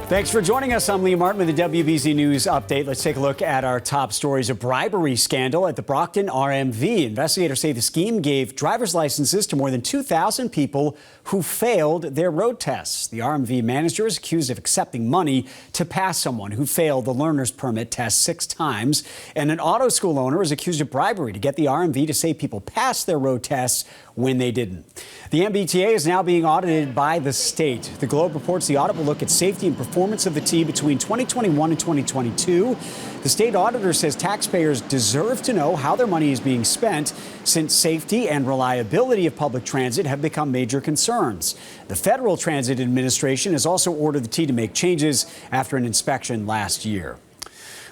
Thanks for joining us. I'm Liam Martin with the WBZ News Update. Let's take a look at our top stories. A bribery scandal at the Brockton RMV. Investigators say the scheme gave driver's licenses to more than 2,000 people who failed their road tests. The RMV manager is accused of accepting money to pass someone who failed the learner's permit test 6 times. And an auto school owner is accused of bribery to get the RMV to say people passed their road tests when they didn't. The MBTA is now being audited by the state. The Globe reports the audit will look at safety and performance of the T between 2021 and 2022. The state auditor says taxpayers deserve to know how their money is being spent since safety and reliability of public transit have become major concerns. The Federal Transit Administration has also ordered the T to make changes after an inspection last year.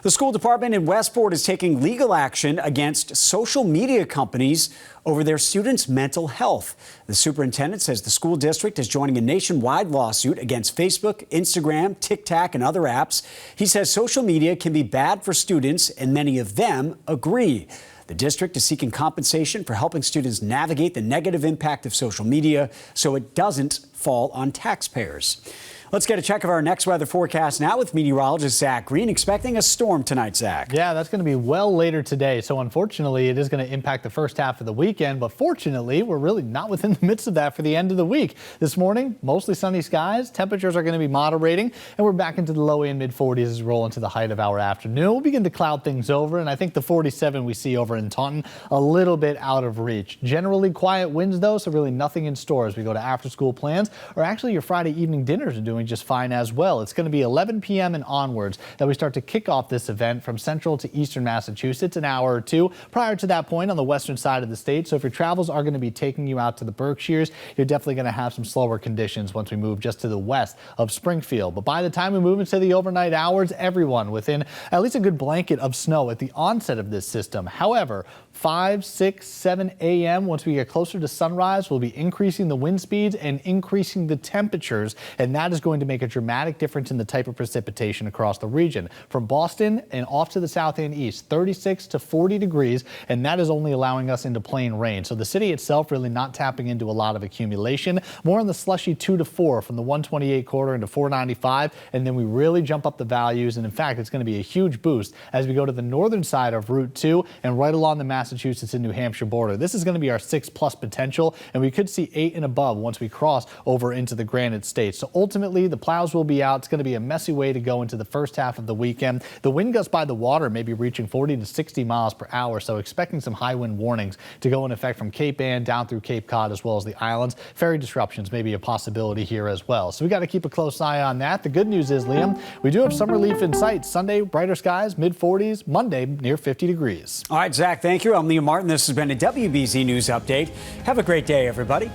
The school department in Westport is taking legal action against social media companies over their students' mental health. The superintendent says the school district is joining a nationwide lawsuit against Facebook, Instagram, TikTok, and other apps. He says social media can be bad for students, and many of them agree. The district is seeking compensation for helping students navigate the negative impact of social media so it doesn't fall on taxpayers. Let's get a check of our next weather forecast now with meteorologist Zach Green. Expecting a storm tonight, Zach. Yeah, that's going to be well later today. So unfortunately, it is going to impact the first half of the weekend. But fortunately, we're really not within the midst of that for the end of the week. This morning, mostly sunny skies. Temperatures are going to be moderating. And we're back into the low and mid 40s as we roll into the height of our afternoon. We'll begin to cloud things over. And I think the 47 we see over in Taunton, a little bit out of reach. Generally quiet winds, though, so really nothing in store as we go to after school plans. Or actually, your Friday evening dinners are doing just fine as well. It's going to be 11 p.m. and onwards that we start to kick off this event from central to eastern Massachusetts, an hour or two prior to that point on the western side of the state. So if your travels are going to be taking you out to the Berkshires, you're definitely going to have some slower conditions once we move just to the west of Springfield. But by the time we move into the overnight hours, everyone within at least a good blanket of snow at the onset of this system. However, 5, 6, 7 a.m. once we get closer to sunrise, we'll be increasing the wind speeds and increasing the temperatures, and that is going to make a dramatic difference in the type of precipitation across the region. From Boston and off to the south and east, 36 to 40 degrees, and that is only allowing us into plain rain. So the city itself really not tapping into a lot of accumulation, more on the slushy 2 to 4 from the 128 corridor into 495, and then we really jump up the values, and in fact, it's going to be a huge boost as we go to the northern side of Route 2 and right along the Massachusetts and New Hampshire border. This is going to be our 6+ potential, and we could see 8 and above once we cross over into the Granite State. So ultimately, the plows will be out. It's going to be a messy way to go into the first half of the weekend. The wind gusts by the water may be reaching 40 to 60 miles per hour, so expecting some high wind warnings to go in effect from Cape Ann down through Cape Cod as well as the islands. Ferry disruptions may be a possibility here as well. So we got to keep a close eye on that. The good news is, Liam, we do have some relief in sight. Sunday, brighter skies, mid 40s. Monday, near 50 degrees. All right, Zach, thank you. I'm Liam Martin. This has been a WBZ News Update. Have a great day, everybody.